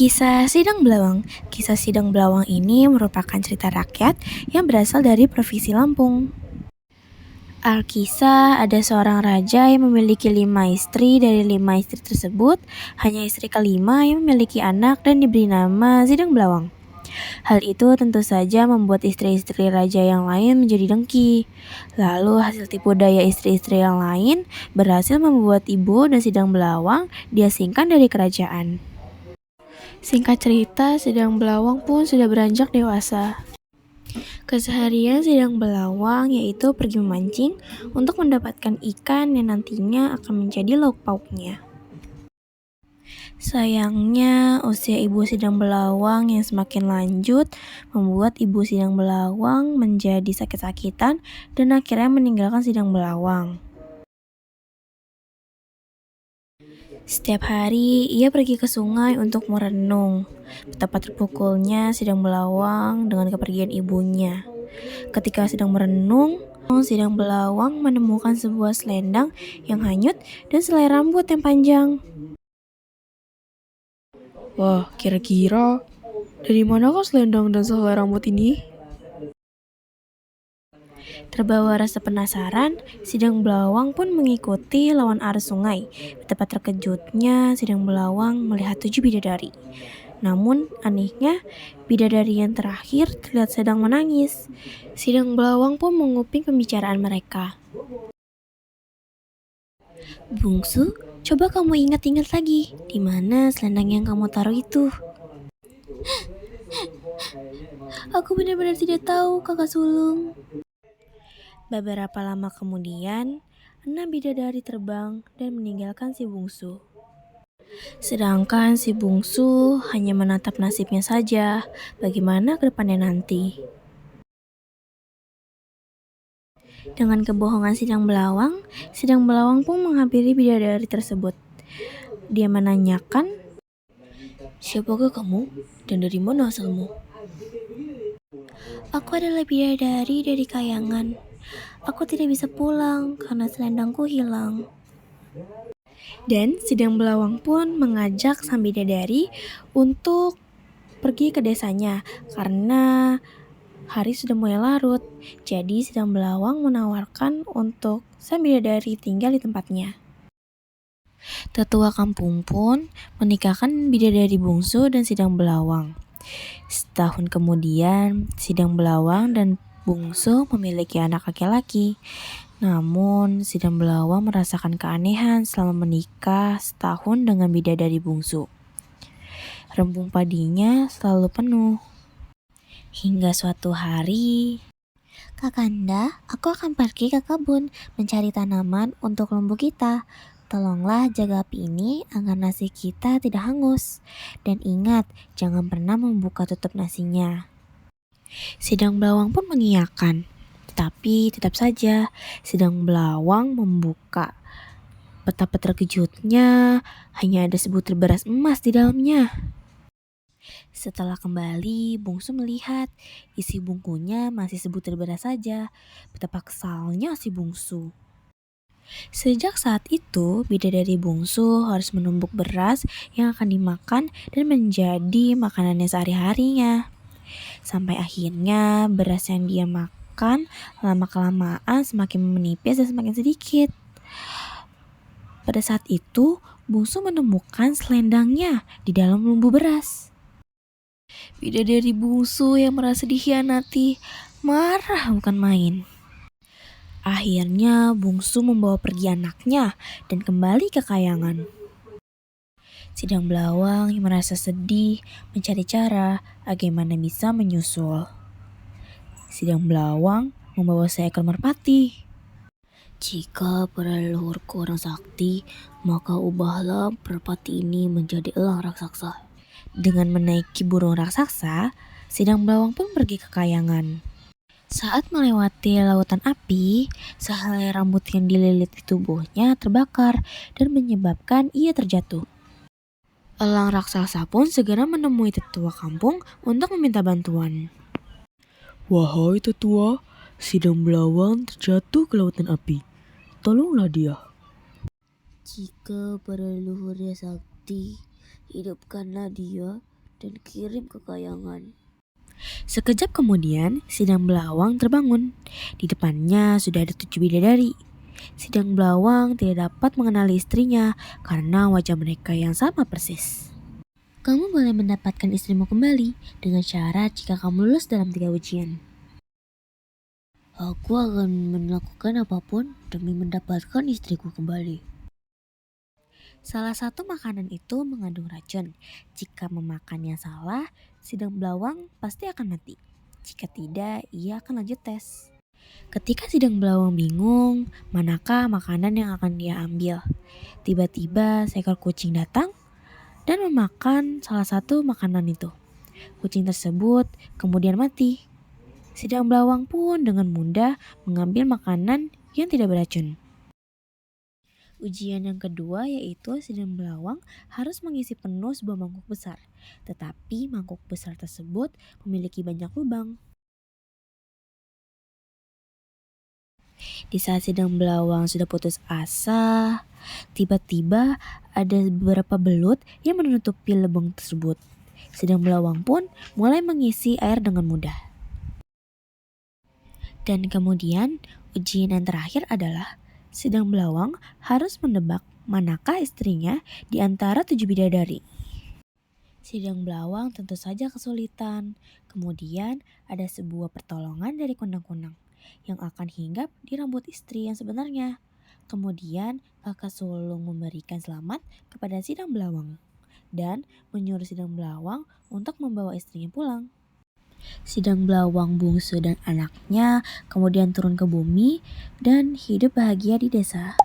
Kisah Sidang Belawang. Kisah Sidang Belawang ini merupakan cerita rakyat yang berasal dari Provinsi Lampung. Alkisah, ada seorang raja yang memiliki 5 istri. Dari 5 istri tersebut, hanya istri kelima yang memiliki anak dan diberi nama Sidang Belawang. Hal itu tentu saja membuat istri-istri raja yang lain menjadi dengki. Lalu hasil tipu daya istri-istri yang lain berhasil membuat ibu dan Sidang Belawang diasingkan dari kerajaan. Singkat cerita, Sidang Belawang pun sudah beranjak dewasa. Keseharian Sidang Belawang yaitu pergi memancing untuk mendapatkan ikan yang nantinya akan menjadi lauk pauknya. Sayangnya, usia ibu Sidang Belawang yang semakin lanjut membuat ibu Sidang Belawang menjadi sakit-sakitan dan akhirnya meninggalkan Sidang Belawang. Setiap hari, ia pergi ke sungai untuk merenung. Betapa terpukulnya Sidang Belawang dengan kepergian ibunya. Ketika sedang merenung, Sidang Belawang menemukan sebuah selendang yang hanyut dan selai rambut yang panjang. Wah, kira-kira dari manakah selendang dan selai rambut ini? Terbawa rasa penasaran, Sidang Belawang pun mengikuti lawan arus sungai. Betapa terkejutnya Sidang Belawang melihat 7 bidadari. Namun, anehnya, bidadari yang terakhir terlihat sedang menangis. Sidang Belawang pun menguping pembicaraan mereka. "Bungsu, coba kamu ingat-ingat lagi, di mana selendang yang kamu taruh itu?" "Aku benar-benar tidak tahu, Kakak Sulung." Beberapa lama kemudian, 6 bidadari terbang dan meninggalkan si bungsu. Sedangkan si bungsu hanya menatap nasibnya saja, bagaimana ke depannya nanti. Dengan kebohongan Sidang Belawang pun menghampiri bidadari tersebut. Dia menanyakan, Siapakah kamu dan dari mana asalmu? "Aku adalah bidadari dari Kayangan. Aku tidak bisa pulang karena selendangku hilang." Dan Sidang Belawang pun mengajak sang bidadari untuk pergi ke desanya karena hari sudah mulai larut. Jadi Sidang Belawang menawarkan untuk sang bidadari tinggal di tempatnya. Tetua kampung pun menikahkan bidadari bungsu dan Sidang Belawang. Setahun kemudian, Sidang Belawang dan bungsu memiliki anak laki-laki. Namun, Sidang Belawang merasakan keanehan selama menikah setahun dengan bidadari bungsu. Rembung padinya selalu penuh. Hingga suatu hari, "Kakanda, aku akan pergi ke kebun mencari tanaman untuk lembu kita. Tolonglah jaga api ini agar nasi kita tidak hangus. Dan ingat, jangan pernah membuka tutup nasinya." Sidang Belawang pun mengiyakan. Tapi tetap saja Sidang Belawang membuka. Betapa terkejutnya, hanya ada sebutir beras emas di dalamnya. Setelah kembali, bungsu melihat isi bungkunya masih sebutir beras saja. Betapa kesalnya si bungsu. Sejak saat itu, bidadari bungsu harus menumbuk beras yang akan dimakan dan menjadi makanannya sehari-harinya. Sampai akhirnya beras yang dia makan lama-kelamaan semakin menipis dan semakin sedikit. Pada saat itu, bungsu menemukan selendangnya di dalam lumbu beras. Bidadari bungsu yang merasa dikhianati marah bukan main. Akhirnya bungsu membawa pergi anaknya dan kembali ke Kayangan. Sidang Belawang yang merasa sedih mencari cara bagaimana bisa menyusul. Sidang Belawang membawa seekor merpati. Jika para leluhurku orang sakti, maka ubahlah merpati ini menjadi elang raksasa. Dengan menaiki burung raksasa, Sidang Belawang pun pergi ke Kayangan. Saat melewati lautan api, sehelai rambut yang dililit di tubuhnya terbakar dan menyebabkan ia terjatuh. Elang raksasa pun segera menemui tetua kampung untuk meminta bantuan. Wahai tetua, Sidang Belawang terjatuh ke lautan api. Tolonglah dia. Jika para leluhurnya sakti, hidupkanlah dia dan kirim ke kayangan. Sekejap kemudian, Sidang Belawang terbangun. Di depannya sudah ada 7 bidadari. Sidang Belawang tidak dapat mengenali istrinya karena wajah mereka yang sama persis. Kamu boleh mendapatkan istrimu kembali dengan syarat jika kamu lulus dalam 3 ujian. Aku akan melakukan apapun demi mendapatkan istriku kembali. Salah satu makanan itu mengandung racun. Jika memakannya salah, Sidang Belawang pasti akan mati. Jika tidak, ia akan lanjut tes. Ketika Sidang Belawang bingung, manakah makanan yang akan dia ambil? Tiba-tiba seekor kucing datang dan memakan salah satu makanan itu. Kucing tersebut kemudian mati. Sidang Belawang pun dengan mudah mengambil makanan yang tidak beracun. Ujian yang kedua yaitu Sidang Belawang harus mengisi penuh sebuah mangkuk besar. Tetapi mangkuk besar tersebut memiliki banyak lubang. Di saat Sidang Belawang sudah putus asa, tiba-tiba ada beberapa belut yang menutupi lubang tersebut. Sidang Belawang pun mulai mengisi air dengan mudah. Dan kemudian ujian yang terakhir adalah Sidang Belawang harus menebak manakah istrinya di antara 7 bidadari. Sidang Belawang tentu saja kesulitan. Kemudian ada sebuah pertolongan dari kunang-kunang yang akan hinggap di rambut istri yang sebenarnya. Kemudian kakak sulung memberikan selamat kepada Sidang Belawang dan menyuruh Sidang Belawang untuk membawa istrinya pulang. Sidang Belawang bungsu dan anaknya kemudian turun ke bumi dan hidup bahagia di desa.